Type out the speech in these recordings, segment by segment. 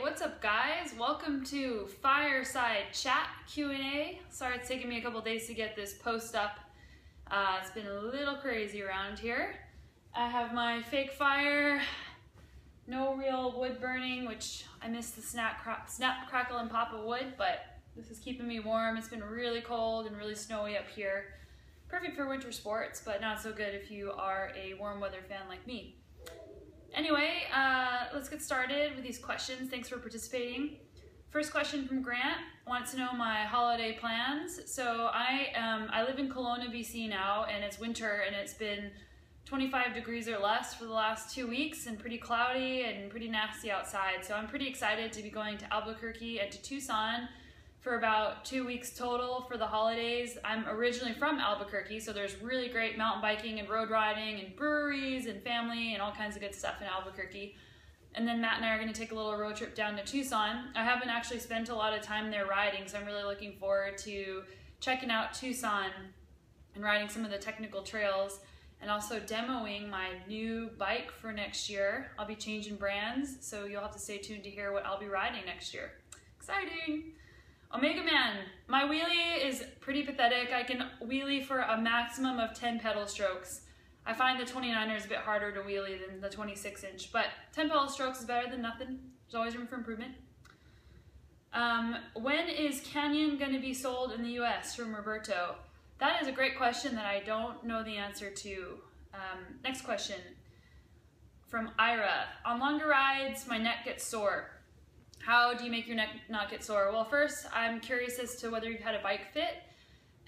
What's up guys? Welcome to Fireside Chat Q&A. Sorry it's taken me a couple days to get this post up. It's been a little crazy around here. I have my fake fire, no real wood burning, which I miss the snap, crackle, and pop of wood, but this is keeping me warm. It's been really cold and really snowy up here. Perfect for winter sports, but not so good if you are a warm weather fan like me. Anyway, let's get started with these questions. Thanks for participating. First question from Grant wants to know my holiday plans. So I live in Kelowna, BC now, and it's winter and it's been 25 degrees or less for the last 2 weeks and pretty cloudy and pretty nasty outside. So I'm pretty excited to be going to Albuquerque and to Tucson for about 2 weeks total for the holidays. I'm originally from Albuquerque, so there's really great mountain biking and road riding and breweries and family and all kinds of good stuff in Albuquerque. And then Matt and I are going to take a little road trip down to Tucson. I haven't actually spent a lot of time there riding, so I'm really looking forward to checking out Tucson and riding some of the technical trails and also demoing my new bike for next year. I'll be changing brands, so you'll have to stay tuned to hear what I'll be riding next year. Exciting! Omega Man, my wheelie is pretty pathetic. I can wheelie for a maximum of 10 pedal strokes. I find the 29er is a bit harder to wheelie than the 26-inch, but 10 pedal strokes is better than nothing. There's always room for improvement. When is Canyon going to be sold in the US? From Roberto. That is a great question that I don't know the answer to. Next question from Ira. On longer rides, my neck gets sore. How do you make your neck not get sore? Well, first, I'm curious as to whether you've had a bike fit,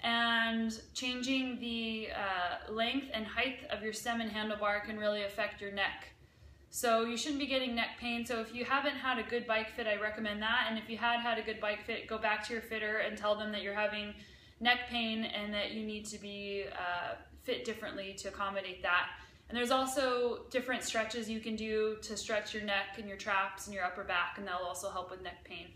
and changing the length and height of your stem and handlebar can really affect your neck. So you shouldn't be getting neck pain. So if you haven't had a good bike fit, I recommend that. And if you had a good bike fit, go back to your fitter and tell them that you're having neck pain and that you need to be fit differently to accommodate that. And there's also different stretches you can do to stretch your neck and your traps and your upper back, and that'll also help with neck pain.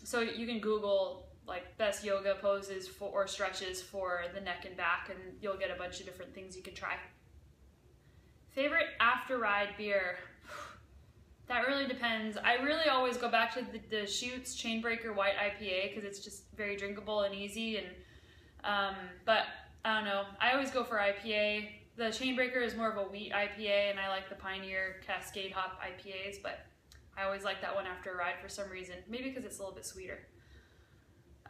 So you can Google like best yoga poses or stretches for the neck and back, and you'll get a bunch of different things you can try. Favorite after ride beer? That really depends. I really always go back to the Chutes Chainbreaker White IPA because it's just very drinkable and easy. And but I don't know. I always go for IPA. The Chainbreaker is more of a wheat IPA, and I like the Pioneer Cascade Hop IPAs, but I always like that one after a ride for some reason. Maybe because it's a little bit sweeter.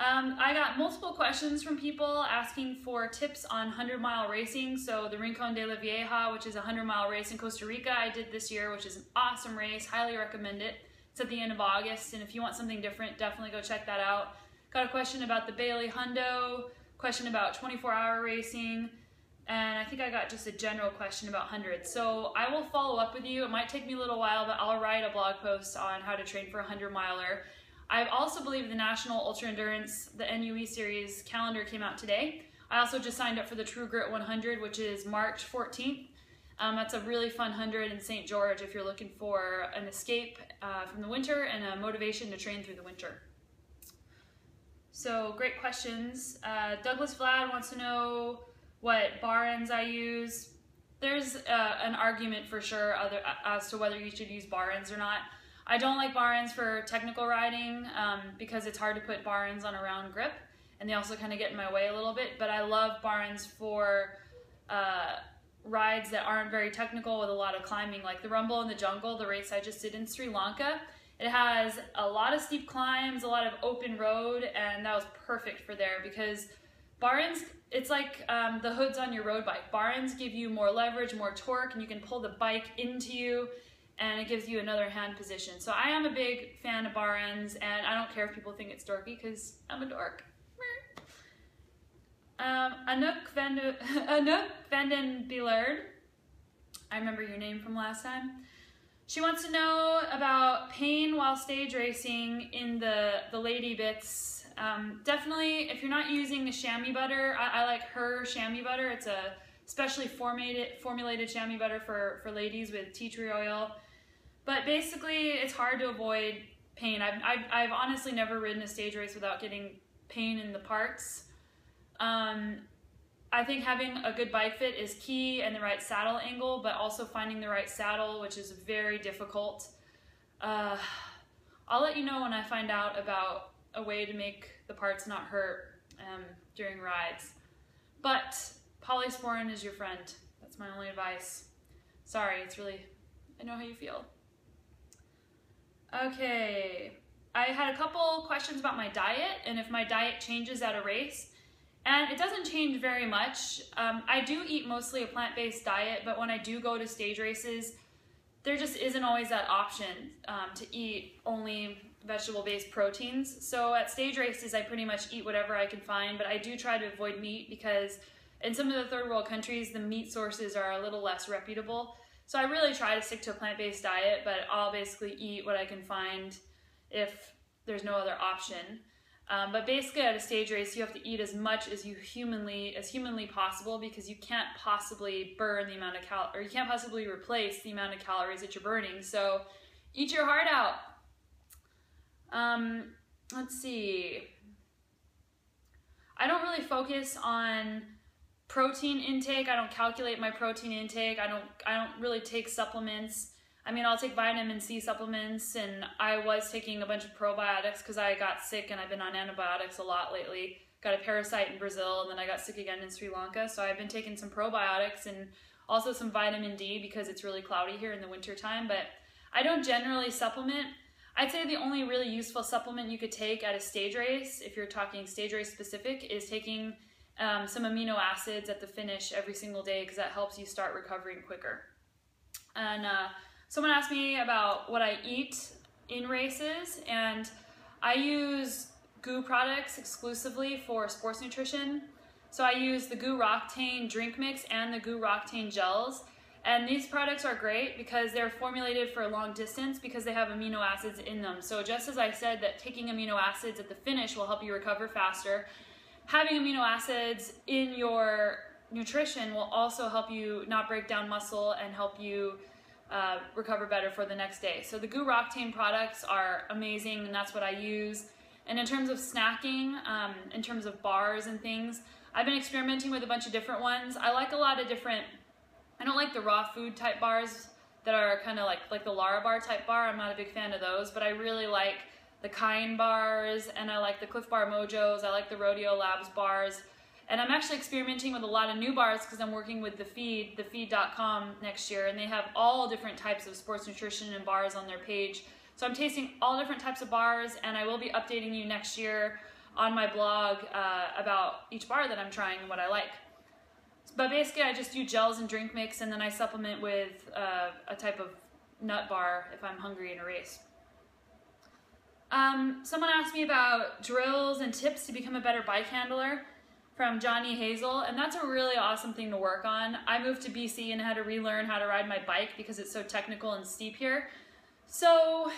I got multiple questions from people asking for tips on 100-mile racing. So the Rincon de la Vieja, which is a 100-mile race in Costa Rica, I did this year, which is an awesome race. Highly recommend it. It's at the end of August, and if you want something different, definitely go check that out. Got a question about the Bailey Hundo, question about 24-hour racing, and I think I got just a general question about hundreds. So I will follow up with you. It might take me a little while, but I'll write a blog post on how to train for a 100-miler. I also believe the National Ultra Endurance, the NUE series calendar came out today. I also just signed up for the True Grit 100, which is March 14th. That's a really fun 100 in St. George if you're looking for an escape from the winter and a motivation to train through the winter. So great questions. Douglas Vlad wants to know what bar ends I use. There's an argument for sure as to whether you should use bar ends or not. I don't like bar ends for technical riding because it's hard to put bar ends on a round grip, and they also kind of get in my way a little bit, but I love bar ends for rides that aren't very technical with a lot of climbing, like the Rumble in the Jungle, the race I just did in Sri Lanka. It has a lot of steep climbs, a lot of open road, and that was perfect for there because bar ends, it's like the hoods on your road bike. Bar ends give you more leverage, more torque, and you can pull the bike into you, and it gives you another hand position. So I am a big fan of bar ends, and I don't care if people think it's dorky because I'm a dork. Anouk Vanden Billard, I remember your name from last time. She wants to know about pain while stage racing in the lady bits. Definitely, if you're not using the chamois butter, I like her chamois butter. It's a specially formulated chamois butter for ladies with tea tree oil. But basically, it's hard to avoid pain. I've honestly never ridden a stage race without getting pain in the parts. I think having a good bike fit is key, and the right saddle angle, but also finding the right saddle, which is very difficult. I'll let you know when I find out about a way to make the parts not hurt during rides. But polysporin is your friend. That's my only advice. Sorry, it's really, I know how you feel. Okay, I had a couple questions about my diet and if my diet changes at a race. And it doesn't change very much. I do eat mostly a plant-based diet, but when I do go to stage races, there just isn't always that option to eat only vegetable-based proteins. So at stage races, I pretty much eat whatever I can find, but I do try to avoid meat because in some of the third world countries, the meat sources are a little less reputable. So I really try to stick to a plant-based diet, but I'll basically eat what I can find if there's no other option. But basically at a stage race, you have to eat as much as humanly possible because you can't possibly burn the amount of or you can't possibly replace the amount of calories that you're burning. So eat your heart out. Let's see. I don't really focus on protein intake. I don't calculate my protein intake. I don't really take supplements. I mean, I'll take vitamin C supplements, and I was taking a bunch of probiotics because I got sick and I've been on antibiotics a lot lately. Got a parasite in Brazil, and then I got sick again in Sri Lanka. So I've been taking some probiotics and also some vitamin D because it's really cloudy here in the winter time. But I don't generally supplement. I'd say the only really useful supplement you could take at a stage race, if you're talking stage race specific, is taking some amino acids at the finish every single day because that helps you start recovering quicker. And someone asked me about what I eat in races, and I use GU products exclusively for sports nutrition. So I use the GU Roctane drink mix and the GU Roctane gels. And these products are great because they're formulated for long distance because they have amino acids in them. So just as I said that taking amino acids at the finish will help you recover faster, having amino acids in your nutrition will also help you not break down muscle and help you recover better for the next day. So the GU Roctane products are amazing, and that's what I use. And in terms of snacking, in terms of bars and things, I've been experimenting with a bunch of different ones. I like a lot of different, I don't like the raw food type bars that are kind of like the Lara bar type bar. I'm not a big fan of those, but I really like the Kind bars, and I like the Cliff Bar Mojos. I like the Rodeo Labs bars. And I'm actually experimenting with a lot of new bars because I'm working with thefeed.com next year, and they have all different types of sports nutrition and bars on their page. So I'm tasting all different types of bars, and I will be updating you next year on my blog about each bar that I'm trying and what I like. But basically I just do gels and drink mix, and then I supplement with a type of nut bar if I'm hungry in a race. Someone asked me about drills and tips to become a better bike handler from Johnny Hazel, and that's a really awesome thing to work on. I moved to BC and had to relearn how to ride my bike because it's so technical and steep here. So,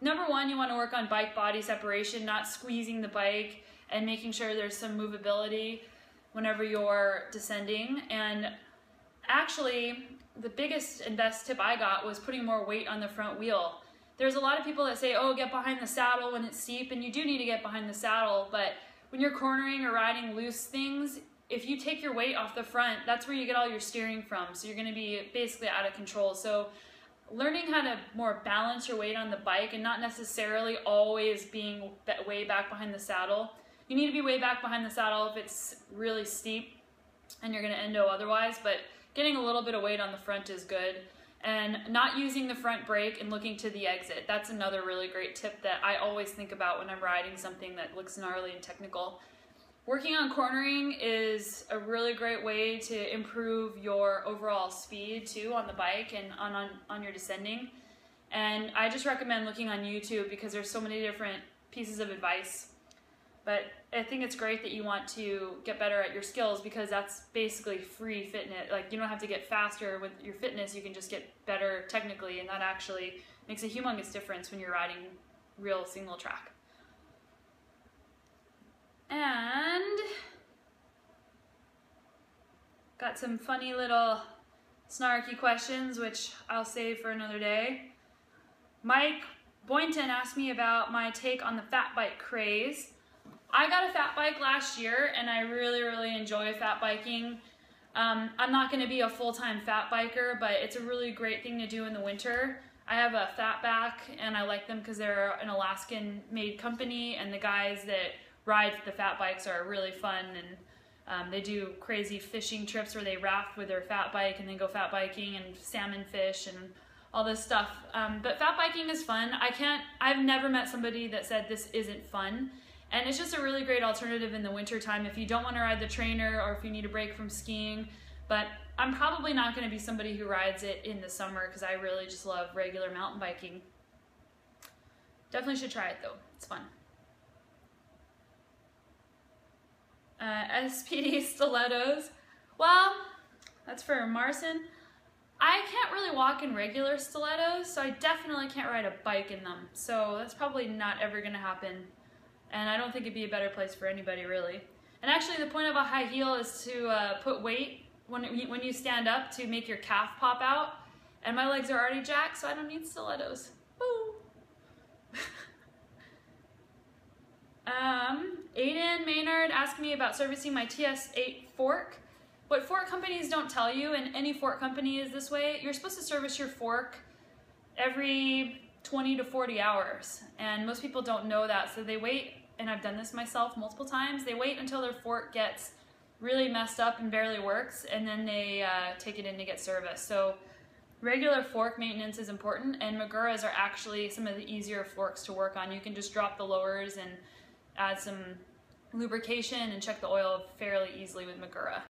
number one, you want to work on bike body separation, not squeezing the bike, and making sure there's some movability whenever you're descending. And actually, the biggest and best tip I got was putting more weight on the front wheel. There's a lot of people that say, oh, get behind the saddle when it's steep, and you do need to get behind the saddle, but when you're cornering or riding loose things, if you take your weight off the front, that's where you get all your steering from. So you're going to be basically out of control. So learning how to more balance your weight on the bike and not necessarily always being way back behind the saddle. You need to be way back behind the saddle if it's really steep and you're going to endo otherwise, but getting a little bit of weight on the front is good. And not using the front brake and looking to the exit. That's another really great tip that I always think about when I'm riding something that looks gnarly and technical. Working on cornering is a really great way to improve your overall speed too on the bike and on your descending. And I just recommend looking on YouTube because there's so many different pieces of advice. But I think it's great that you want to get better at your skills because that's basically free fitness. Like, you don't have to get faster with your fitness, you can just get better technically, and that actually makes a humongous difference when you're riding real single track. And got some funny little snarky questions, which I'll save for another day. Mike Boynton asked me about my take on the fat bike craze. I got a fat bike last year, and I really enjoy fat biking. I'm not going to be a full-time fat biker, but it's a really great thing to do in the winter. I have a Fatback, and I like them because they're an Alaskan-made company, and the guys that ride the fat bikes are really fun, and they do crazy fishing trips where they raft with their fat bike and then go fat biking and salmon fish and all this stuff. But fat biking is fun. I've never met somebody that said this isn't fun. And it's just a really great alternative in the winter time if you don't want to ride the trainer or if you need a break from skiing. But I'm probably not going to be somebody who rides it in the summer because I really just love regular mountain biking. Definitely should try it though. It's fun. SPD stilettos. Well, that's for Marcin. I can't really walk in regular stilettos, so I definitely can't ride a bike in them. So that's probably not ever going to happen. And I don't think it'd be a better place for anybody, really. And actually, the point of a high heel is to put weight when you stand up to make your calf pop out. And my legs are already jacked, so I don't need stilettos. Woo! Aiden Maynard asked me about servicing my TS8 fork. What fork companies don't tell you, and any fork company is this way, you're supposed to service your fork every 20 to 40 hours. And most people don't know that, so they wait, and I've done this myself multiple times, they wait until their fork gets really messed up and barely works, and then they take it in to get serviced. So regular fork maintenance is important, and Maguras are actually some of the easier forks to work on. You can just drop the lowers and add some lubrication and check the oil fairly easily with Magura.